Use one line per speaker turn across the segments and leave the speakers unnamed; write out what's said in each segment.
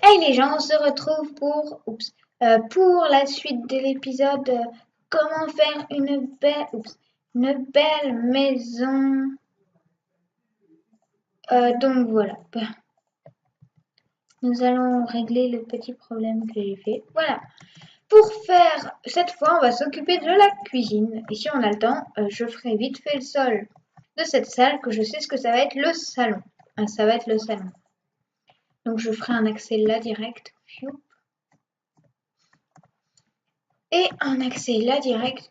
Hey les gens, on se retrouve pour la suite de l'épisode comment faire une belle maison. Donc voilà, nous allons régler le petit problème que j'ai fait. Voilà, pour faire cette fois, on va s'occuper de la cuisine. Et si on a le temps, je ferai vite fait le sol de cette salle que je sais ce que ça va être le salon. Ça va être le salon. Donc je ferai un accès là direct. Et un accès là direct.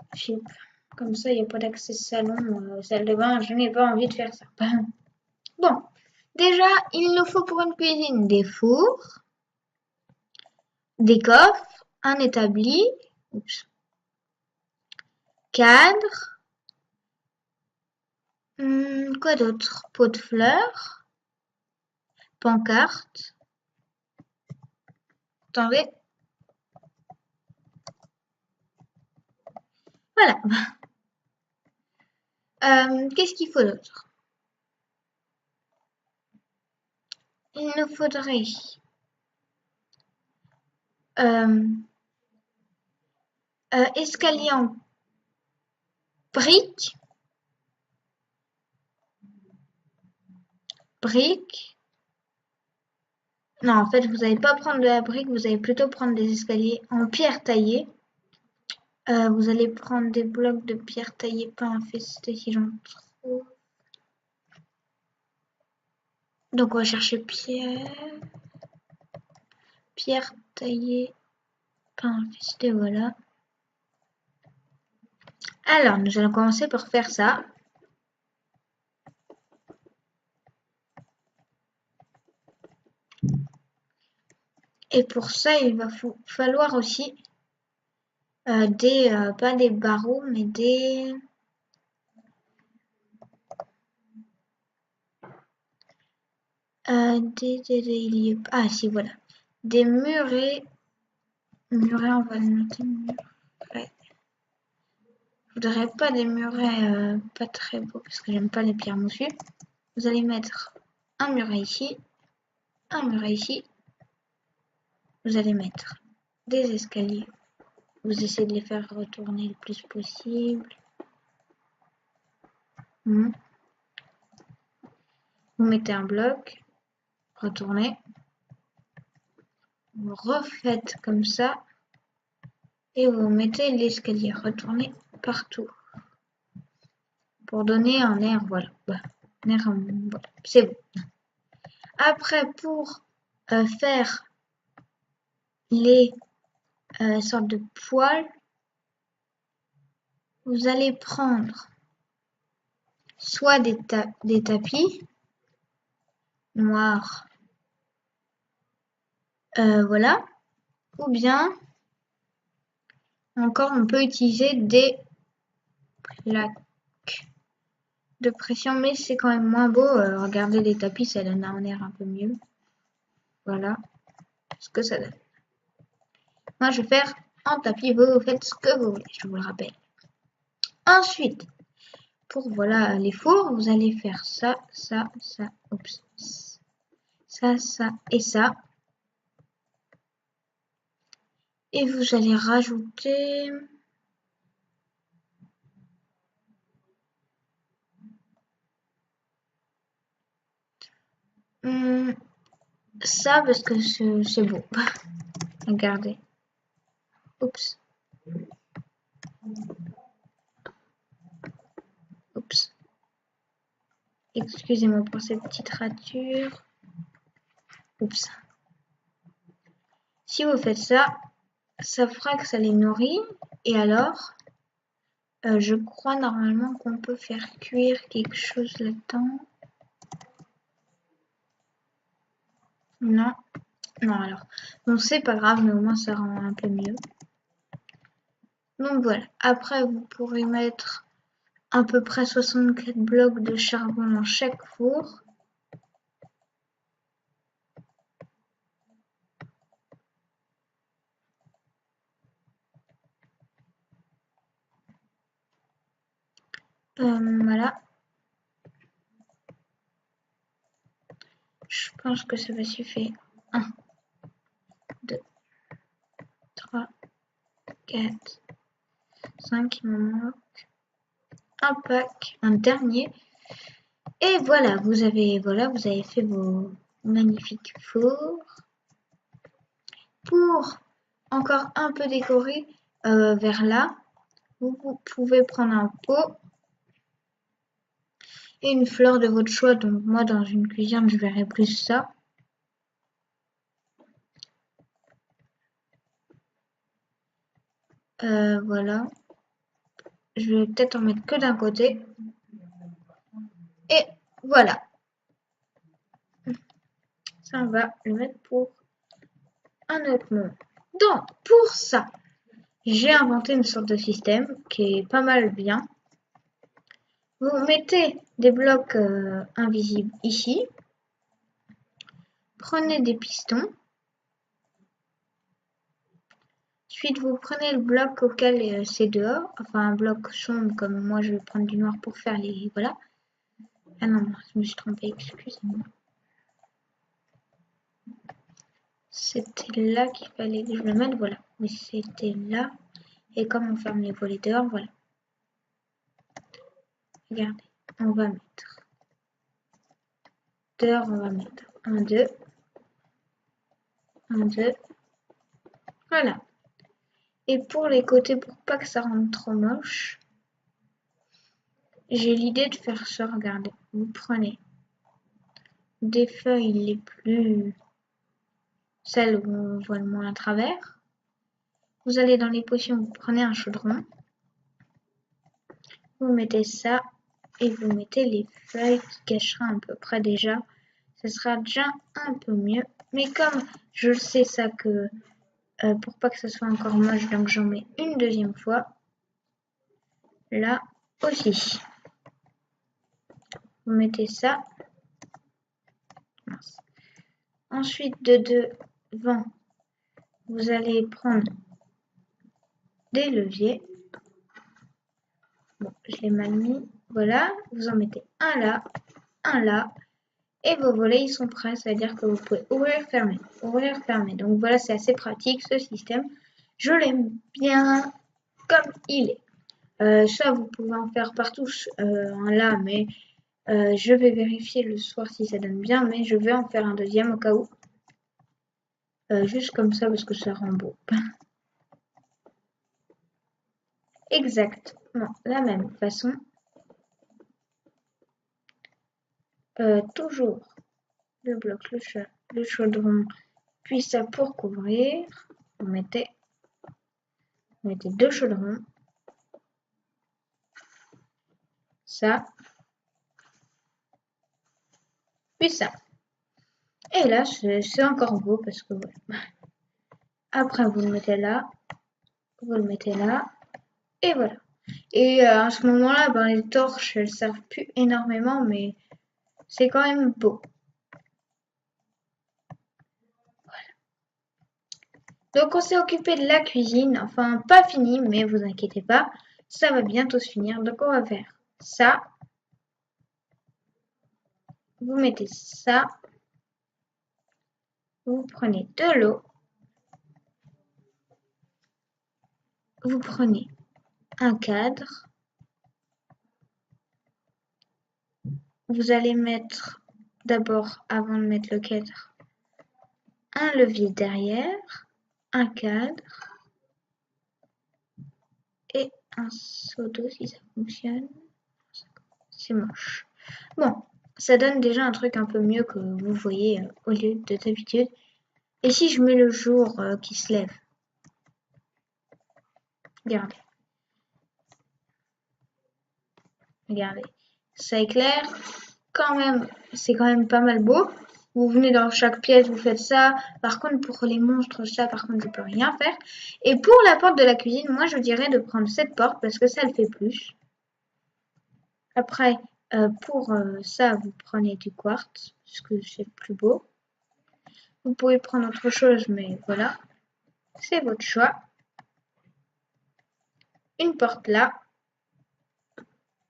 Comme ça, il n'y a pas d'accès salon, salle de bain. Je n'ai pas envie de faire ça. Bon, déjà, il nous faut pour une cuisine des fours, des coffres, un établi, cadre, quoi d'autre? Pot de fleurs, pancarte. Attendez. Voilà. Qu'est-ce qu'il faut d'autre? Il nous faudrait euh, escalier en briques, briques. Non, en fait, vous n'allez pas prendre de la brique, vous allez plutôt prendre des escaliers en pierre taillée. Vous allez prendre des blocs de pierre taillée pas infestés si j'en trouve. Donc on va chercher pierre taillée pas infestée, voilà. Alors nous allons commencer par faire ça. Et pour ça, il va falloir aussi pas des barreaux, mais ah si, voilà. Des murets. Murets, on va le noter. Murets. Je voudrais pas des murets pas très beaux parce que j'aime pas les pierres moussues. Vous allez mettre un muret ici, un muret ici. Vous allez mettre des escaliers. Vous essayez de les faire retourner le plus possible. Vous mettez un bloc, retournez. Vous refaites comme ça et vous mettez l'escalier retourné partout pour donner un air, voilà. Voilà. C'est bon. Après, pour faire les sortes de poils, vous allez prendre soit des tapis noirs, voilà, ou bien encore on peut utiliser des plaques de pression, mais c'est quand même moins beau. Regardez les tapis, ça donne un air un peu mieux. Voilà ce que ça donne. Moi, je vais faire un tapis, vous faites ce que vous voulez, je vous le rappelle. Ensuite, pour voilà les fours, vous allez faire ça, ça, ça, oups, ça et ça. Et vous allez rajouter ça parce que c'est beau. Regardez. Oups. Oups. Excusez-moi pour cette petite rature. Oups. Si vous faites ça, ça fera que ça les nourrit. Et alors, je crois normalement qu'on peut faire cuire quelque chose là-dedans. Non. Non, alors. Bon, c'est pas grave, mais au moins ça rend un peu mieux. Donc voilà. Après, vous pourrez mettre à peu près 64 blocs de charbon dans chaque four. Voilà. Je pense que ça va suffire. 4, 5, il me manque un pack, un dernier. Et voilà, vous avez fait vos magnifiques fours. Pour encore un peu décorer vers là, vous pouvez prendre un pot et une fleur de votre choix. Donc moi dans une cuisine je verrai plus ça. Voilà. Je vais peut-être en mettre que d'un côté. Et voilà. Ça on va le mettre pour un autre moment. Donc pour ça, j'ai inventé une sorte de système qui est pas mal bien. Vous mettez des blocs invisibles ici. Prenez des pistons. Ensuite, vous prenez le bloc auquel c'est dehors, enfin un bloc sombre comme moi je vais prendre du noir pour faire les... Voilà. Ah non, je me suis trompée, excusez-moi. C'était là qu'il fallait que je le mette, voilà. Mais c'était là. Et comme on ferme les volets dehors, voilà. Regardez, on va mettre. Dehors, on va mettre 1, 2. 1, 2. Voilà. Et pour les côtés, pour pas que ça rende trop moche, j'ai l'idée de faire ça, regardez. Vous prenez des feuilles les plus... celles où on voit le moins à travers. Vous allez dans les potions, vous prenez un chaudron. Vous mettez ça et vous mettez les feuilles qui cachera à peu près déjà. Ce sera déjà un peu mieux. Mais comme je sais ça que pour pas que ce soit encore moche, donc j'en mets une deuxième fois. Là aussi. Vous mettez ça. Mince. Ensuite, de devant, vous allez prendre des leviers. Bon, je l'ai mal mis. Voilà, vous en mettez un là, et vos volets ils sont prêts, c'est-à-dire que vous pouvez ouvrir, fermer. Donc voilà, c'est assez pratique ce système. Je l'aime bien comme il est. Ça, vous pouvez en faire partout un là, mais je vais vérifier le soir si ça donne bien, mais je vais en faire un deuxième au cas où. Juste comme ça parce que ça rend beau. Exactement la même façon. Toujours le bloc, le chaudron, puis ça pour couvrir. Vous mettez 2 chaudrons. Ça. Puis ça. Et là, c'est encore beau parce que voilà. Après, vous le mettez là. Vous le mettez là. Et voilà. Et à ce moment-là, ben, les torches, elles servent plus énormément, mais c'est quand même beau. Donc on s'est occupé de la cuisine, enfin pas fini, mais vous inquiétez pas, ça va bientôt se finir. Donc on va faire ça, vous mettez ça, vous prenez de l'eau, vous prenez un cadre, vous allez mettre d'abord, avant de mettre le cadre, un levier derrière, un cadre et un seau d'eau si ça fonctionne. C'est moche. Bon, ça donne déjà un truc un peu mieux que vous voyez au lieu de d'habitude. Et si je mets le jour qui se lève? Regardez. Regardez. Ça éclaire. Quand même, c'est quand même pas mal beau. Vous venez dans chaque pièce, vous faites ça. Par contre, pour les monstres, ça, par contre, je peux rien faire. Et pour la porte de la cuisine, moi, je dirais de prendre cette porte parce que ça le fait plus. Après, pour ça, vous prenez du quartz parce que c'est plus beau. Vous pouvez prendre autre chose, mais voilà. C'est votre choix. Une porte là.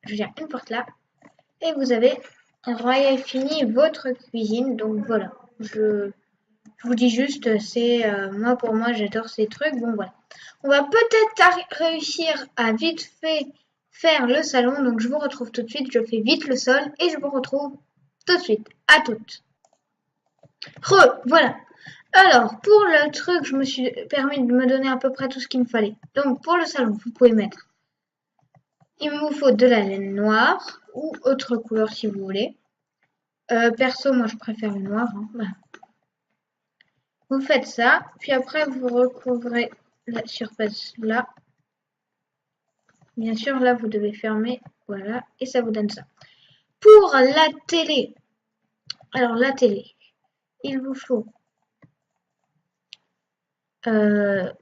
Je veux dire, une porte là. Et vous avez fini votre cuisine. Donc voilà. Je Je vous dis juste, c'est moi pour moi j'adore ces trucs. Bon voilà. On va peut-être réussir à vite fait faire le salon. Donc je vous retrouve tout de suite. Je fais vite le sol et je vous retrouve tout de suite. À toutes. Voilà. Alors pour le truc, je me suis permis de me donner à peu près tout ce qu'il me fallait. Donc pour le salon, vous pouvez mettre. Il me faut de la laine noire ou autre couleur si vous voulez. Perso, moi je préfère le noir. Hein. Voilà. Vous faites ça, puis après vous recouvrez la surface là. Bien sûr, là vous devez fermer, voilà, et ça vous donne ça. Pour la télé, alors la télé, il vous faut un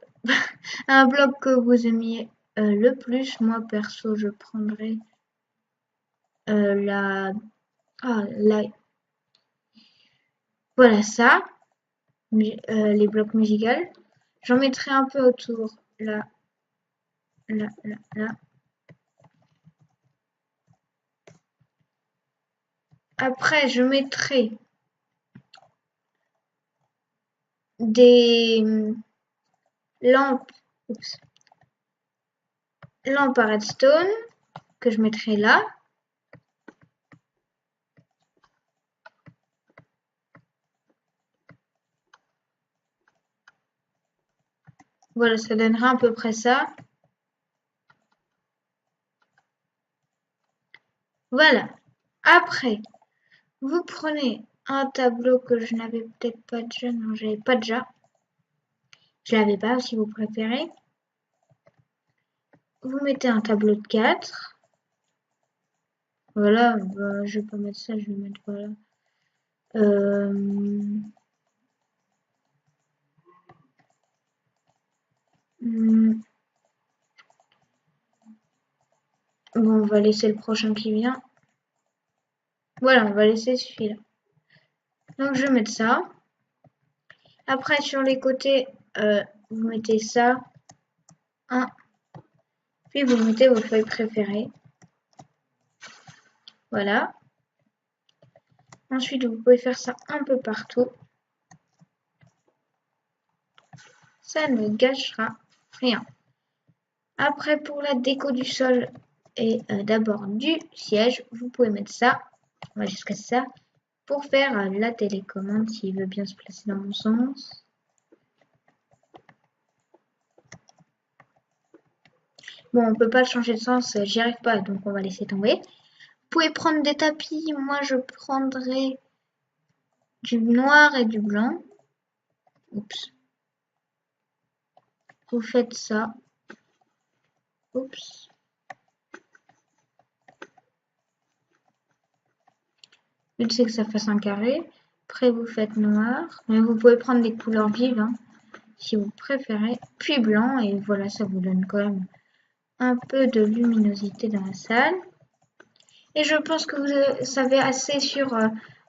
bloc que vous aimiez le plus. Moi perso, je prendrais voilà ça, les blocs musicaux. J'en mettrai un peu autour, là, là, là, là. Après, je mettrai des lampes, lampes à redstone que je mettrai là. Voilà, ça donnera à peu près ça. Voilà. Après, vous prenez un tableau que je n'avais peut-être pas déjà. Non, j'avais pas déjà. Je l'avais pas, si vous préférez. Vous mettez un tableau de 4. Voilà, bah, je vais pas mettre ça, je vais mettre voilà. Bon, on va laisser le prochain qui vient. Voilà, on va laisser celui-là. Donc je vais mettre ça. Après sur les côtés, vous mettez ça. Un. Puis vous mettez vos feuilles préférées. Voilà. Ensuite, vous pouvez faire ça un peu partout. Ça ne gâchera rien. Après, pour la déco du sol et d'abord du siège, vous pouvez mettre ça. On va jusqu'à ça. Pour faire la télécommande, s'il veut bien se placer dans mon sens. Bon, on peut pas le changer de sens, j'y arrive pas, donc on va laisser tomber. Vous pouvez prendre des tapis, moi je prendrai du noir et du blanc. Oups. Vous faites ça. Oups. Le but c'est que ça fasse un carré. Après vous faites noir. Mais vous pouvez prendre des couleurs vives hein, si vous préférez. Puis blanc et voilà, ça vous donne quand même un peu de luminosité dans la salle. Et je pense que vous savez assez sur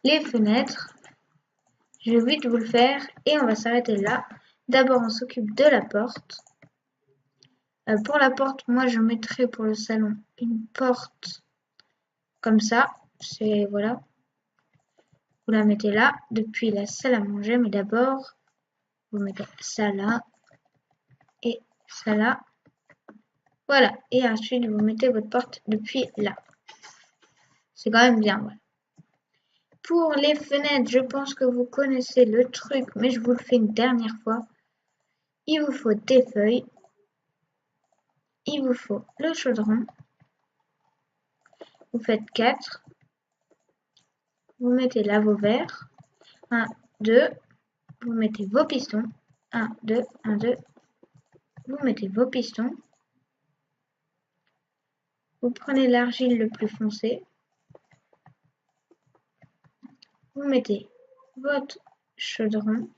les fenêtres. Je vais vite vous le faire et on va s'arrêter là. D'abord on s'occupe de la porte. Pour la porte, moi je mettrai pour le salon une porte comme ça. C'est voilà. Vous la mettez là depuis la salle à manger, mais d'abord vous mettez ça là et ça là. Voilà. Et ensuite vous mettez votre porte depuis là. C'est quand même bien. Voilà. Pour les fenêtres, je pense que vous connaissez le truc, mais je vous le fais une dernière fois. Il vous faut des feuilles. Il vous faut le chaudron. Vous faites 4. Vous mettez là vos verres. 1, 2. Vous mettez vos pistons. 1, 2, 1, 2. Vous mettez vos pistons. Vous prenez l'argile le plus foncé. Vous mettez votre chaudron.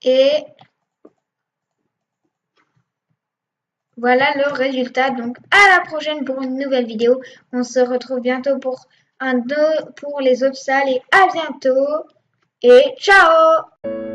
Et voilà le résultat. Donc à la prochaine pour une nouvelle vidéo. On se retrouve bientôt pour les autres salles. Et à bientôt. Et ciao!